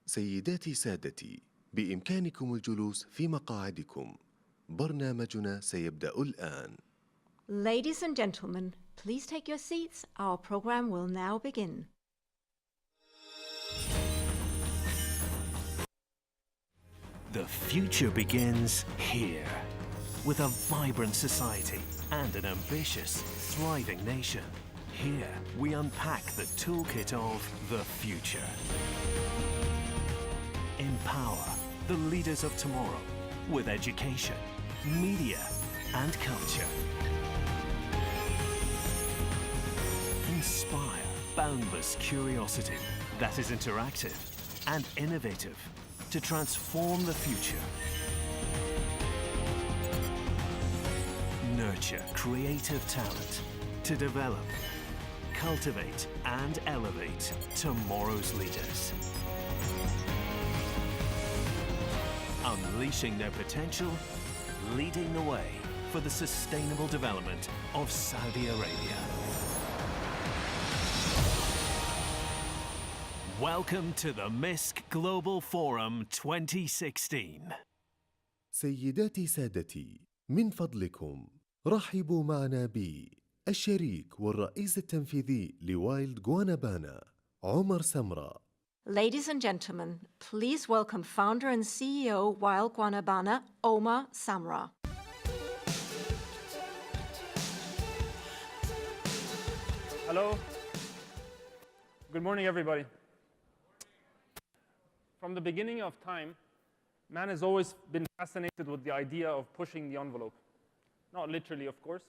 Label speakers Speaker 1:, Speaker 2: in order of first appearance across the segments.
Speaker 1: سيداتي سادتي، بإمكانكم الجلوس في مقاعدكم. برنامجنا سيبدأ الآن.
Speaker 2: Ladies and gentlemen, please take your seats. Our program will now begin.
Speaker 3: The future begins here, with a vibrant society and an ambitious, thriving nation. Here, we unpack the toolkit of the future. Empower the leaders of tomorrow with education, media, and culture. Inspire boundless curiosity that is interactive and innovative to transform the future. Nurture creative talent to develop, cultivate, and elevate tomorrow's leaders. Unleashing their potential, leading the way for the sustainable development of Saudi Arabia. Welcome to the Misk Global Forum 2016.
Speaker 1: سيداتي سادتي، من فضلكم رحبوا معنا بالشريك والرئيس التنفيذي لوايلد غوانابانا عمر سمرة.
Speaker 2: Ladies and gentlemen, please welcome founder and CEO Wild Guanabana, Omar Samra.
Speaker 4: Hello. Good morning, everybody. From the beginning of time, man has always been fascinated with the idea of pushing the envelope. Not literally, of course,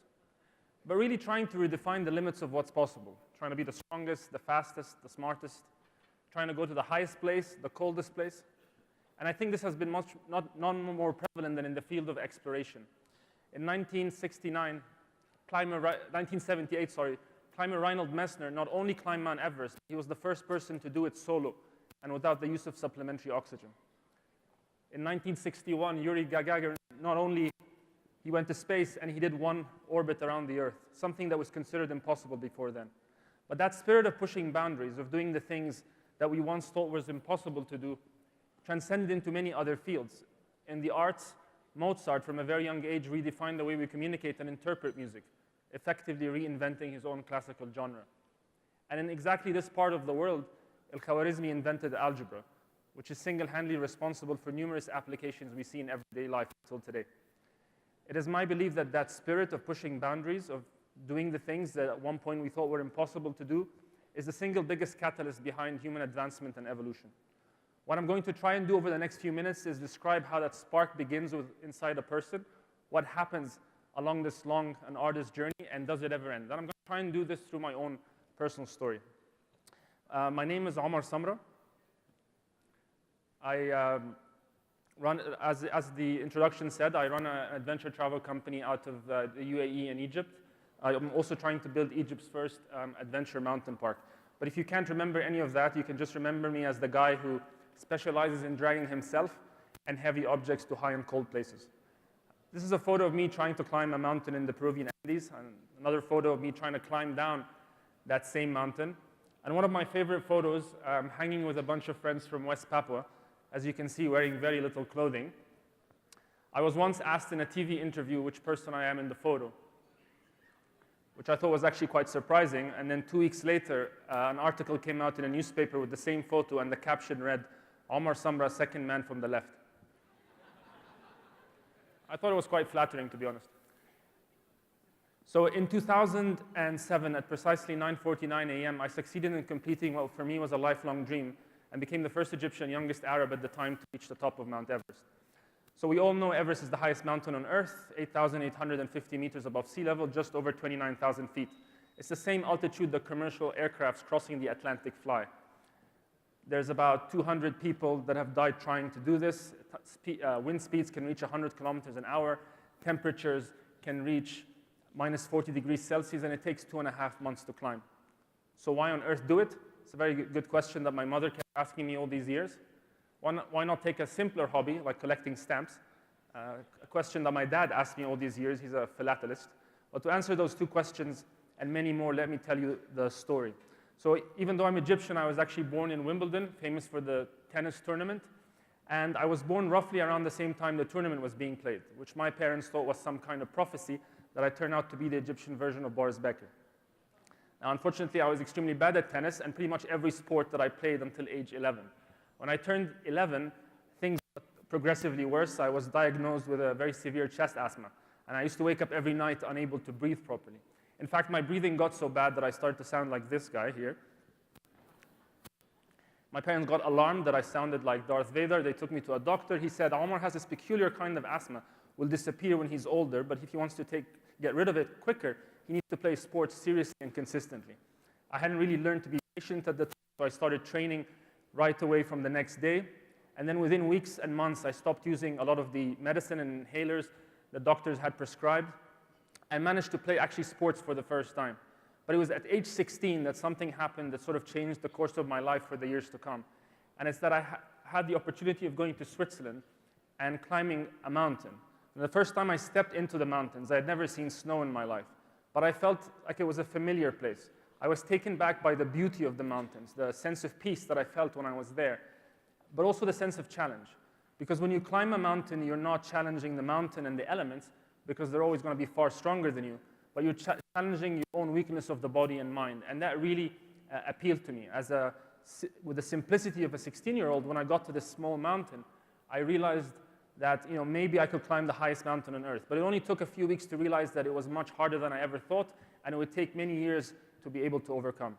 Speaker 4: but really trying to redefine the limits of what's possible. Trying to be the strongest, the fastest, the smartest, trying to go to the highest place, the coldest place. And I think this has been none more prevalent than in the field of exploration. In 1978, climber Reinhold Messner not only climbed Mount Everest, he was the first person to do it solo and without the use of supplementary oxygen. In 1961, Yuri Gagarin not only he went to space and he did one orbit around the Earth, something that was considered impossible before then. But that spirit of pushing boundaries, of doing the things that we once thought was impossible to do, transcended into many other fields. In the arts, Mozart, from a very young age, redefined the way we communicate and interpret music, effectively reinventing his own classical genre. And in exactly this part of the world, Al-Khwarizmi invented algebra, which is single-handedly responsible for numerous applications we see in everyday life until today. It is my belief that that spirit of pushing boundaries, of doing the things that at one point we thought were impossible to do, is the single biggest catalyst behind human advancement and evolution. What I'm going to try and do over the next few minutes is describe how that spark begins inside a person, what happens along this long and arduous journey, and does it ever end? And I'm going to try and do this through my own personal story. My name is Omar Samra. I run, as the introduction said, I run an adventure travel company out of the UAE and Egypt. I'm also trying to build Egypt's first adventure mountain park. But if you can't remember any of that, you can just remember me as the guy who specializes in dragging himself and heavy objects to high and cold places. This is a photo of me trying to climb a mountain in the Peruvian Andes, and another photo of me trying to climb down that same mountain. And one of my favorite photos, hanging with a bunch of friends from West Papua, as you can see, wearing very little clothing. I was once asked in a TV interview which person I am in the photo, which I thought was actually quite surprising. And then 2 weeks later, an article came out in a newspaper with the same photo, and the caption read, Omar Samra, second man from the left. I thought it was quite flattering, to be honest. So in 2007, at precisely 9:49 a.m., I succeeded in completing what for me was a lifelong dream and became the first Egyptian, youngest Arab at the time, to reach the top of Mount Everest. So we all know Everest is the highest mountain on Earth, 8,850 meters above sea level, just over 29,000 feet. It's the same altitude that commercial aircrafts crossing the Atlantic fly. There's about 200 people that have died trying to do this. Wind speeds can reach 100 kilometers an hour. Temperatures can reach minus 40 degrees Celsius, and it takes 2.5 months to climb. So why on earth do it? It's a very good question that my mother kept asking me all these years. Why not take a simpler hobby, like collecting stamps? A question that my dad asked me all these years. He's a philatelist. But to answer those two questions and many more, let me tell you the story. So even though I'm Egyptian, I was actually born in Wimbledon, famous for the tennis tournament. And I was born roughly around the same time the tournament was being played, which my parents thought was some kind of prophecy that I turned out to be the Egyptian version of Boris Becker. Now, unfortunately, I was extremely bad at tennis and pretty much every sport that I played until age 11. When I turned 11, things got progressively worse. I was diagnosed with a very severe chest asthma, and I used to wake up every night unable to breathe properly. In fact, my breathing got so bad that I started to sound like this guy here. My parents got alarmed that I sounded like Darth Vader. They took me to a doctor. He said, Omar has this peculiar kind of asthma, will disappear when he's older, but if he wants to get rid of it quicker, he needs to play sports seriously and consistently. I hadn't really learned to be patient at the time, so I started training right away from the next day. And then within weeks and months, I stopped using a lot of the medicine and inhalers the doctors had prescribed. I managed to play actually sports for the first time. But it was at age 16 that something happened that sort of changed the course of my life for the years to come. And it's that I had the opportunity of going to Switzerland and climbing a mountain. And the first time I stepped into the mountains, I had never seen snow in my life. But I felt like it was a familiar place. I was taken back by the beauty of the mountains, the sense of peace that I felt when I was there, but also the sense of challenge. Because when you climb a mountain, you're not challenging the mountain and the elements, because they're always going to be far stronger than you, but you're challenging your own weakness of the body and mind. And that really appealed to me. With the simplicity of a 16-year-old, when I got to this small mountain, I realized that maybe I could climb the highest mountain on earth. But it only took a few weeks to realize that it was much harder than I ever thought, and it would take many years to be able to overcome.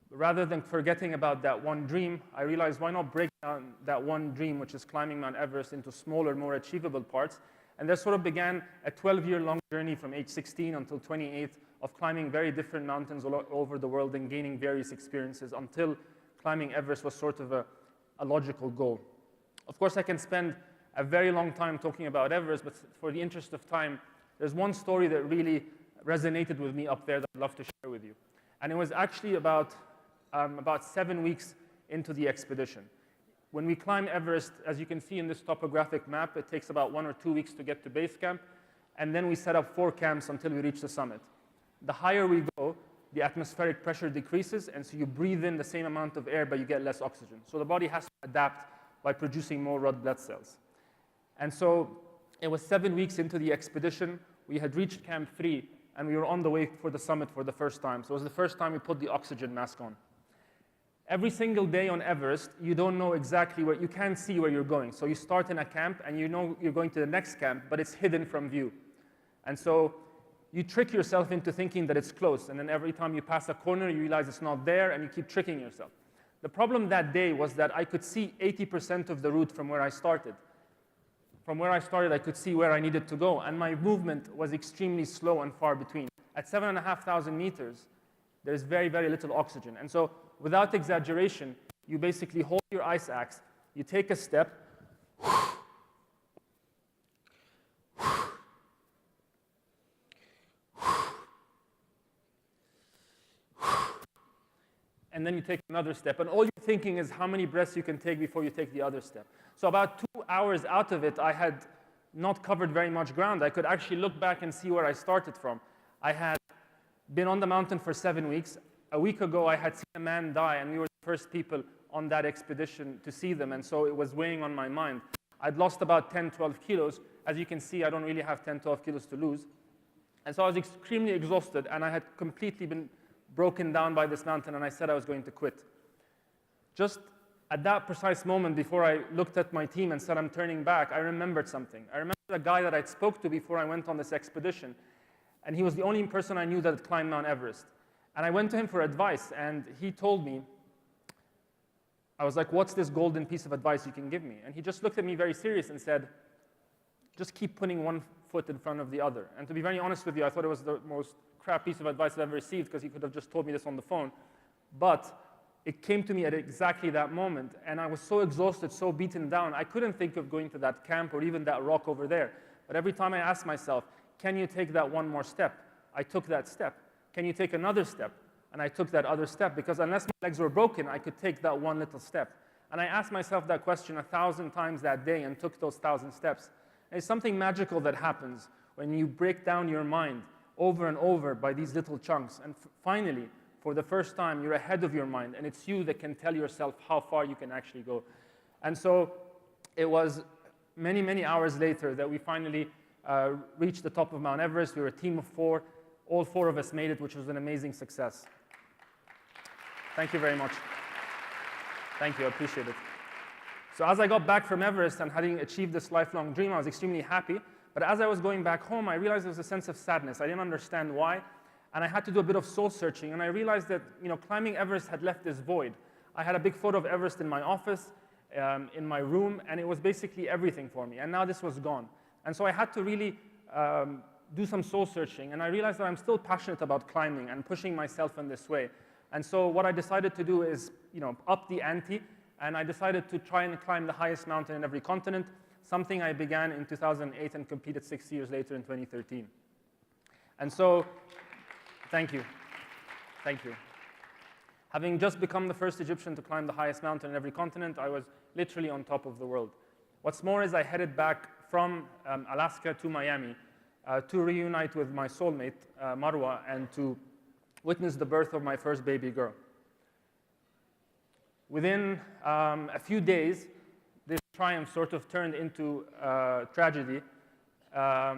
Speaker 4: Rather than forgetting about that one dream, I realized why not break down that one dream, which is climbing Mount Everest, into smaller, more achievable parts. And there sort of began a 12-year-long journey from age 16 until 28 of climbing very different mountains all over the world and gaining various experiences until climbing Everest was sort of a logical goal. Of course, I can spend a very long time talking about Everest, but for the interest of time, there's one story that really resonated with me up there that I'd love to share with you. And it was actually about 7 weeks into the expedition. When we climb Everest, as you can see in this topographic map, it takes about 1 or 2 weeks to get to base camp, and then we set up 4 camps until we reach the summit. The higher we go, the atmospheric pressure decreases, and so you breathe in the same amount of air, but you get less oxygen. So the body has to adapt by producing more red blood cells. And so it was 7 weeks into the expedition. We had reached Camp 3, and we were on the way for the summit for the first time. So it was the first time we put the oxygen mask on. Every single day on Everest, you don't know exactly you can't see where you're going. So you start in a camp, and you know you're going to the next camp, but it's hidden from view. And so you trick yourself into thinking that it's close, and then every time you pass a corner, you realize it's not there, and you keep tricking yourself. The problem that day was that I could see 80% of the route from where I started. From where I started, I could see where I needed to go, and my movement was extremely slow and far between. At 7,500 meters, there's very, very little oxygen. And so, without exaggeration, you basically hold your ice axe, you take a step, and then you take another step. And all you're thinking is how many breaths you can take before you take the other step. So about 2 hours out of it, I had not covered very much ground. I could actually look back and see where I started from. I had been on the mountain for 7 weeks. A week ago, I had seen a man die, and we were the first people on that expedition to see them, and so it was weighing on my mind. I'd lost about 10, 12 kilos. As you can see, I don't really have 10, 12 kilos to lose. And so I was extremely exhausted, and I had completely been broken down by this mountain, and I said I was going to quit. Just at that precise moment, before I looked at my team and said I'm turning back, I remembered something. I remembered a guy that I'd spoke to before I went on this expedition, and he was the only person I knew that had climbed Mount Everest. And I went to him for advice, and he told me, I was like, what's this golden piece of advice you can give me? And he just looked at me very serious and said, just keep putting one foot in front of the other. And to be very honest with you, I thought it was the most crap piece of advice I've ever received, because he could have just told me this on the phone. But it came to me at exactly that moment, and I was so exhausted, so beaten down, I couldn't think of going to that camp or even that rock over there. But every time I asked myself, can you take that one more step? I took that step. Can you take another step? And I took that other step, because unless my legs were broken, I could take that one little step. And I asked myself that question 1,000 times that day and took those 1,000 steps. And it's something magical that happens when you break down your mind over and over by these little chunks. And finally, For the first time, you're ahead of your mind, and it's you that can tell yourself how far you can actually go. And so it was many, many hours later that we finally reached the top of Mount Everest. We were a team of 4. All 4 of us made it, which was an amazing success. Thank you very much. Thank you, I appreciate it. So as I got back from Everest and having achieved this lifelong dream, I was extremely happy. But as I was going back home, I realized there was a sense of sadness. I didn't understand why. And I had to do a bit of soul searching. And I realized that climbing Everest had left this void. I had a big photo of Everest in my office, in my room, and it was basically everything for me. And now this was gone. And so I had to really do some soul searching. And I realized that I'm still passionate about climbing and pushing myself in this way. And so what I decided to do is up the ante. And I decided to try and climb the highest mountain in every continent, something I began in 2008 and completed 6 years later in 2013. And so, thank you. Thank you. Having just become the first Egyptian to climb the highest mountain in every continent, I was literally on top of the world. What's more is I headed back from Alaska to Miami to reunite with my soulmate, Marwa, and to witness the birth of my first baby girl. Within a few days, this triumph sort of turned into tragedy. A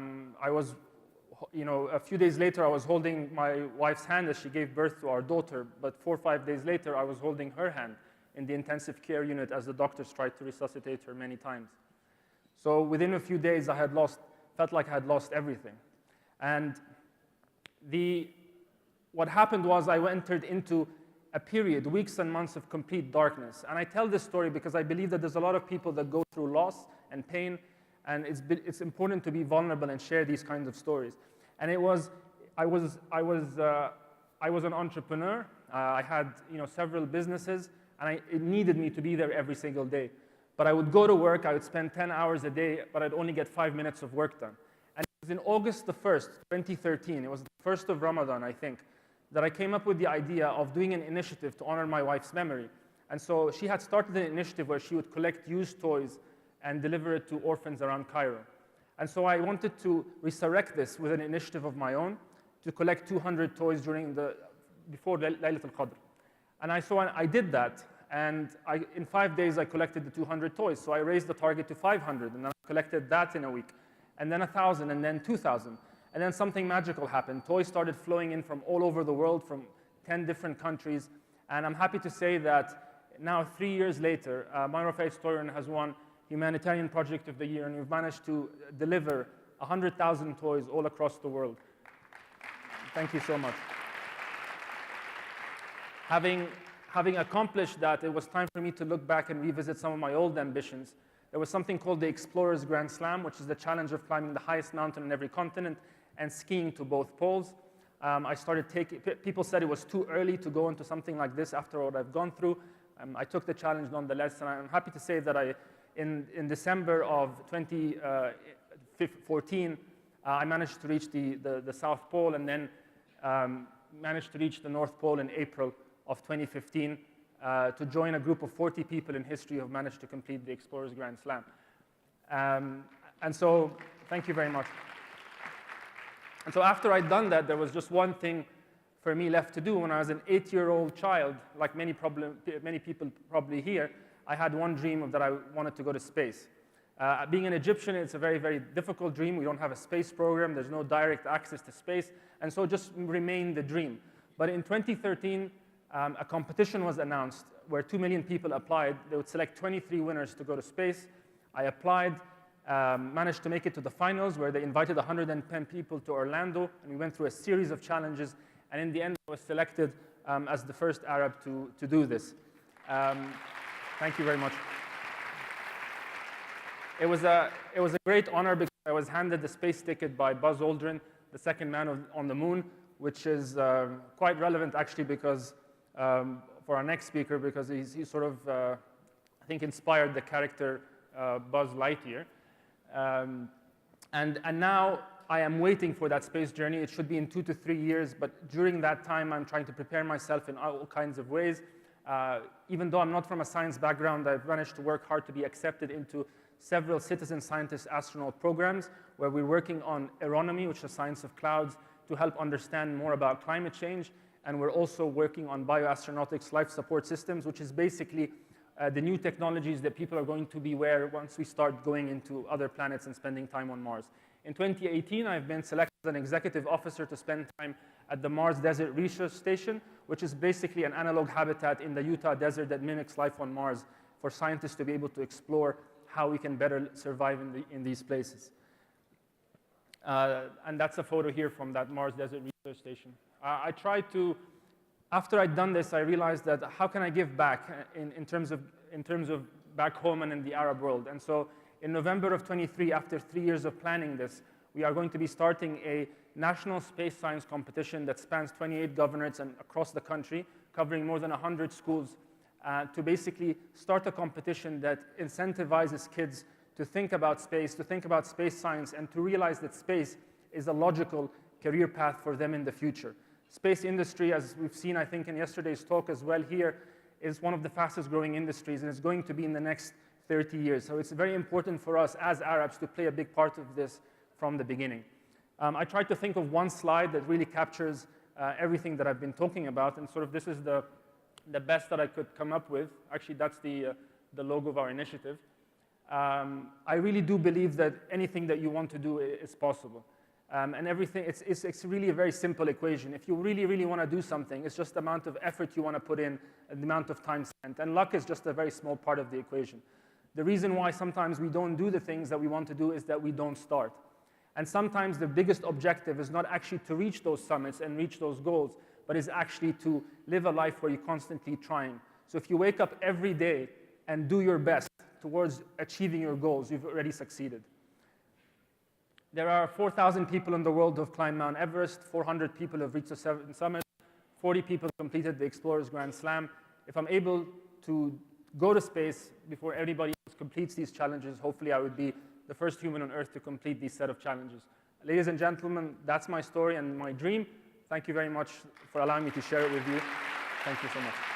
Speaker 4: few days later, I was holding my wife's hand as she gave birth to our daughter, but 4 or 5 days later, I was holding her hand in the intensive care unit as the doctors tried to resuscitate her many times. So within a few days, felt like I had lost everything. And what happened was I entered into a period, weeks and months of complete darkness. And I tell this story because I believe that there's a lot of people that go through loss and pain, and it's important to be vulnerable and share these kinds of stories. And I was an entrepreneur. I had several businesses, and it needed me to be there every single day. But I would go to work, I would spend 10 hours a day, but I'd only get 5 minutes of work done. And it was in August the 1st, 2013, it was the 1st of Ramadan, I think, that I came up with the idea of doing an initiative to honor my wife's memory. And so she had started an initiative where she would collect used toys and deliver it to orphans around Cairo. And so I wanted to resurrect this with an initiative of my own to collect 200 toys before Laylat al-Qadr. And I did that, and in 5 days I collected the 200 toys. So I raised the target to 500, and then I collected that in a week, and then 1,000, and then 2,000. And then something magical happened. Toys started flowing in from all over the world, from 10 different countries. And I'm happy to say that now, 3 years later, My Rafai Historian has won Humanitarian Project of the Year, and we've managed to deliver 100,000 toys all across the world. Thank you so much. Having accomplished that, it was time for me to look back and revisit some of my old ambitions. There was something called the Explorer's Grand Slam, which is the challenge of climbing the highest mountain in every continent and skiing to both poles. People said it was too early to go into something like this after what I've gone through. I took the challenge nonetheless, and I'm happy to say that in December of 2014, I managed to reach the South Pole, and then managed to reach the North Pole in April of 2015 to join a group of 40 people in history who have managed to complete the Explorer's Grand Slam. And so, thank you very much. And so after I'd done that, there was just one thing for me left to do. When I was an 8-year-old child, like many people probably here, I had one dream that I wanted to go to space. Being an Egyptian, it's a very, very difficult dream. We don't have a space program. There's no direct access to space. And so it just remained the dream. But in 2013, a competition was announced where 2 million people applied. They would select 23 winners to go to space. I applied, managed to make it to the finals, where they invited 110 people to Orlando, and we went through a series of challenges. And in the end, I was selected as the first Arab to do this. Thank you very much. It was a great honor because I was handed the space ticket by Buzz Aldrin, the second man on the moon, which is quite relevant actually because for our next speaker, because he sort of, I think, inspired the character Buzz Lightyear. And now I am waiting for that space journey. It should be in 2 to 3 years, but during that time, I'm trying to prepare myself in all kinds of ways. Even though I'm not from a science background, I've managed to work hard to be accepted into several citizen scientist astronaut programs where we're working on aeronomy, which is the science of clouds, to help understand more about climate change. And we're also working on bioastronautics life support systems, which is basically the new technologies that people are going to be aware once we start going into other planets and spending time on Mars. In 2018, I've been selected as an executive officer to spend time at the Mars Desert Research Station, which is basically an analog habitat in the Utah desert that mimics life on Mars for scientists to be able to explore how we can better survive in these places. And that's a photo here from that Mars Desert Research Station. I tried to, after I'd done this, I realized that how can I give back in terms of back home and in the Arab world. And so in November of 23, after 3 years of planning this, we are going to be starting a national space science competition that spans 28 governorates and across the country, covering more than 100 schools, to basically start a competition that incentivizes kids to think about space science, and to realize that space is a logical career path for them in the future. Space industry, as we've seen, I think, in yesterday's talk as well here, is one of the fastest growing industries, and it's going to be in the next 30 years. So it's very important for us as Arabs to play a big part of this from the beginning. I tried to think of one slide that really captures everything that I've been talking about, and sort of this is the best that I could come up with. Actually, that's the logo of our initiative. I really do believe that anything that you want to do is possible. And everything, it's really a very simple equation. If you really, really want to do something, it's just the amount of effort you want to put in and the amount of time spent. And luck is just a very small part of the equation. The reason why sometimes we don't do the things that we want to do is that we don't start. And sometimes the biggest objective is not actually to reach those summits and reach those goals, but is actually to live a life where you're constantly trying. So if you wake up every day and do your best towards achieving your goals, you've already succeeded. There are 4,000 people in the world who have climbed Mount Everest, 400 people have reached the 7th summit, 40 people completed the Explorer's Grand Slam. If I'm able to go to space before everybody else completes these challenges, hopefully I would be the first human on Earth to complete these set of challenges. Ladies and gentlemen, that's my story and my dream. Thank you very much for allowing me to share it with you. Thank you so much.